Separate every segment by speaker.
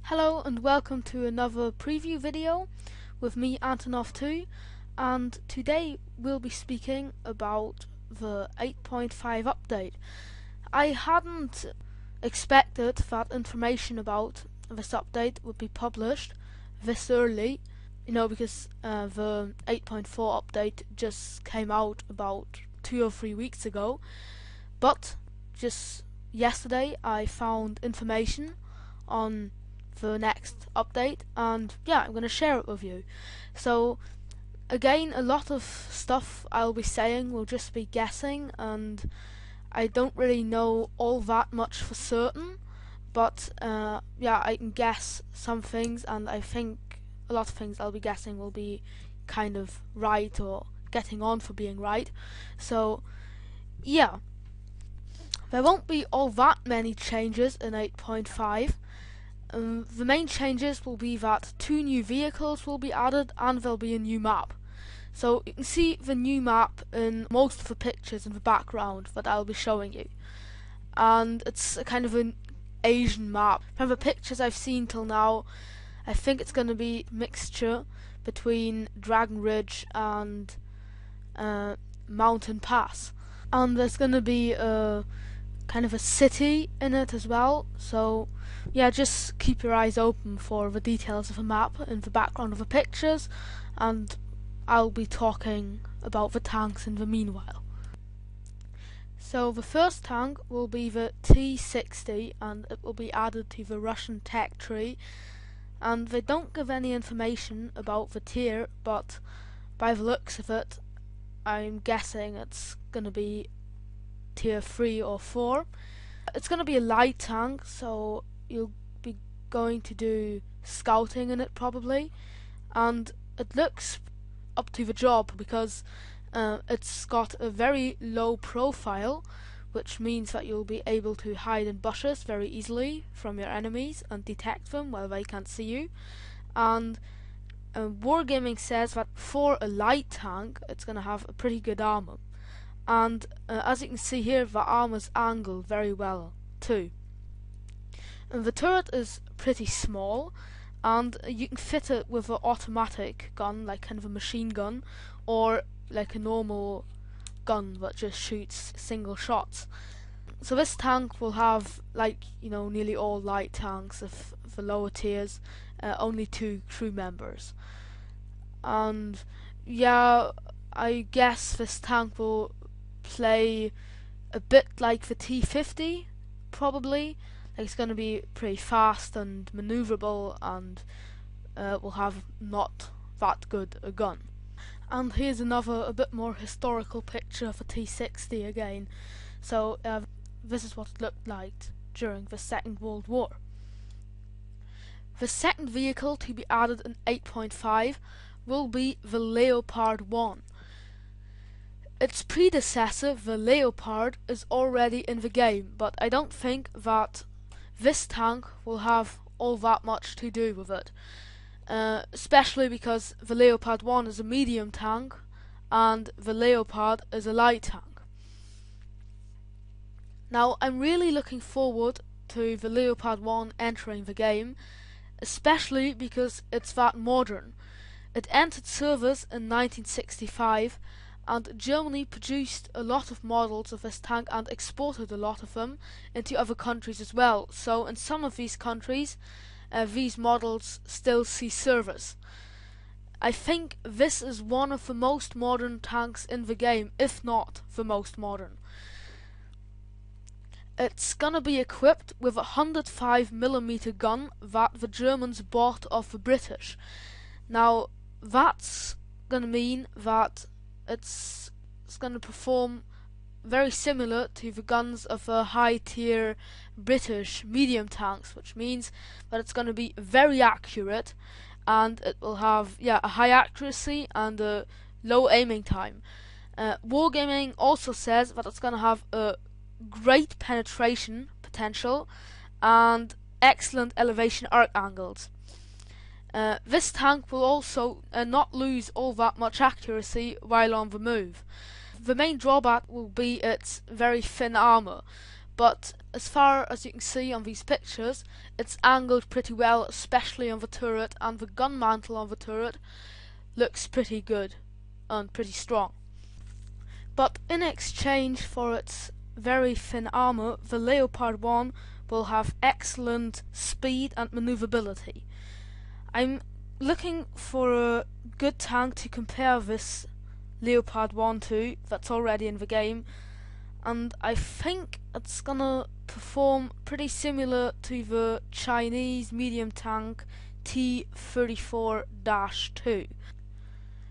Speaker 1: Hello and welcome to another preview video with me, Antonow 2, and today we'll be speaking about the 8.5 update. I hadn't expected that information about this update would be published this early, because the 8.4 update just came out about 2 or 3 weeks ago, but just yesterday I found information on the next update, and I'm going to share it with you. So again, a lot of stuff I'll be saying will just be guessing, and I don't really know all that much for certain, but I can guess some things, and I think a lot of things I'll be guessing will be kind of right or getting on for being right. So there won't be all that many changes in 8.5. The main changes will be that 2 new vehicles will be added and there'll be a new map. So you can see the new map in most of the pictures in the background that I'll be showing you. And it's a kind of an Asian map. From the pictures I've seen till now, I think it's going to be a mixture between Dragon Ridge and Mountain Pass. And there's going to be a kind of a city in it as well, so just keep your eyes open for the details of the map in the background of the pictures, and I'll be talking about the tanks in the meanwhile. So the first tank will be the T-60, and it will be added to the Russian tech tree, and they don't give any information about the tier, but by the looks of it I'm guessing it's going to be tier 3 or 4. It's going to be a light tank, so you'll be going to do scouting in it probably, and it looks up to the job because it's got a very low profile, which means that you'll be able to hide in bushes very easily from your enemies and detect them while they can't see you. And Wargaming says that for a light tank it's going to have a pretty good armor. And as you can see here, the armor's angled very well too. And the turret is pretty small, and you can fit it with an automatic gun, like kind of a machine gun, or like a normal gun that just shoots single shots. So this tank will have, nearly all light tanks of the lower tiers, only 2 crew members. And I guess this tank will play a bit like the T-50, probably. It's going to be pretty fast and maneuverable, and will have not that good a gun. And here's another, a bit more historical picture of a T-60 again. So this is what it looked like during the Second World War. The second vehicle to be added in 8.5 will be the Leopard 1. Its predecessor, the Leopard, is already in the game, but I don't think that this tank will have all that much to do with it, especially because the Leopard 1 is a medium tank and the Leopard is a light tank. Now I'm really looking forward to the Leopard 1 entering the game, especially because it's that modern. It entered service in 1965, and Germany produced a lot of models of this tank and exported a lot of them into other countries as well. So in some of these countries, these models still see service. I think this is one of the most modern tanks in the game, if not the most modern. It's gonna be equipped with a 105mm gun that the Germans bought off the British. Now that's gonna mean that it's going to perform very similar to the guns of the high-tier British medium tanks, which means that it's going to be very accurate, and it will have a high accuracy and a low aiming time. Wargaming also says that it's going to have a great penetration potential and excellent elevation arc angles. This tank will also not lose all that much accuracy while on the move. The main drawback will be its very thin armor, but as far as you can see on these pictures, it's angled pretty well, especially on the turret, and the gun mantle on the turret looks pretty good and pretty strong. But in exchange for its very thin armour, the Leopard 1 will have excellent speed and manoeuvrability. I'm looking for a good tank to compare this Leopard 1 to that's already in the game, and I think it's gonna perform pretty similar to the Chinese medium tank T-34-2.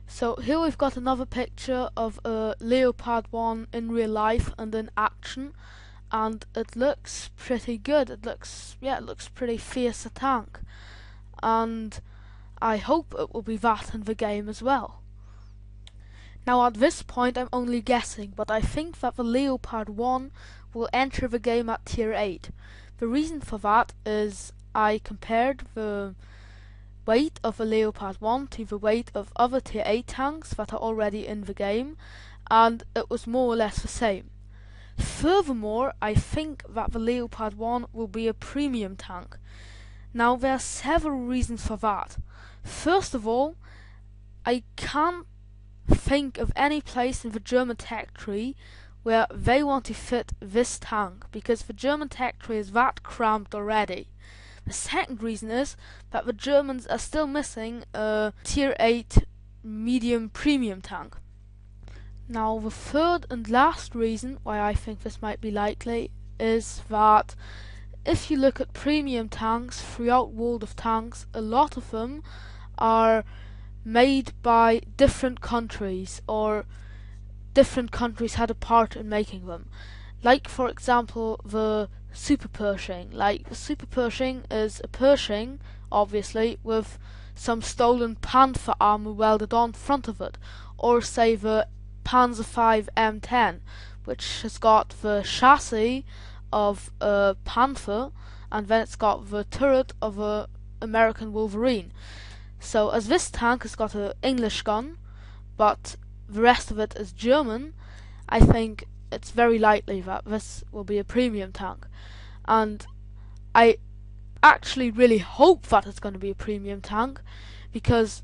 Speaker 1: So here we've got another picture of a Leopard 1 in real life and in action, and it looks pretty good. It looks pretty fierce a tank, and I hope it will be that in the game as well. Now at this point I'm only guessing, but I think that the Leopard 1 will enter the game at tier 8. The reason for that is I compared the weight of the Leopard 1 to the weight of other tier 8 tanks that are already in the game, and it was more or less the same. Furthermore, I think that the Leopard 1 will be a premium tank. Now there are several reasons for that. First of all, I can't think of any place in the German tech tree where they want to fit this tank, because the German tech tree is that cramped already. The second reason is that the Germans are still missing a tier 8 medium premium tank. Now the third and last reason why I think this might be likely is that if you look at premium tanks throughout World of Tanks, a lot of them are made by different countries, or different countries had a part in making them. Like for example the Super Pershing. Like the Super Pershing is a Pershing, obviously, with some stolen Panther armor welded on front of it. Or say the Panzer V M10, which has got the chassis of a Panther, and then it's got the turret of a American Wolverine. So as this tank has got an English gun, but the rest of it is German, I think it's very likely that this will be a premium tank. And I actually really hope that it's going to be a premium tank, because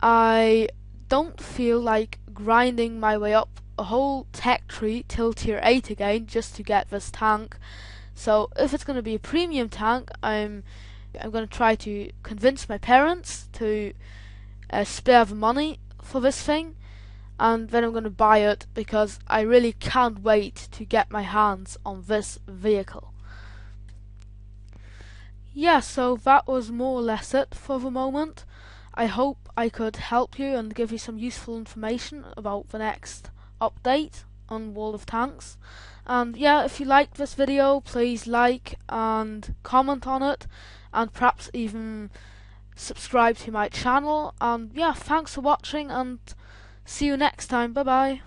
Speaker 1: I don't feel like grinding my way up a whole tech tree till tier 8 again just to get this tank. So if it's going to be a premium tank, I'm going to try to convince my parents to spare the money for this thing, and then I'm going to buy it, because I really can't wait to get my hands on this vehicle. Yeah, so that was more or less it for the moment. I hope I could help you and give you some useful information about the next update on World of Tanks. And yeah, if you liked this video, please like and comment on it, and perhaps even subscribe to my channel. And yeah, thanks for watching, and see you next time. Bye bye.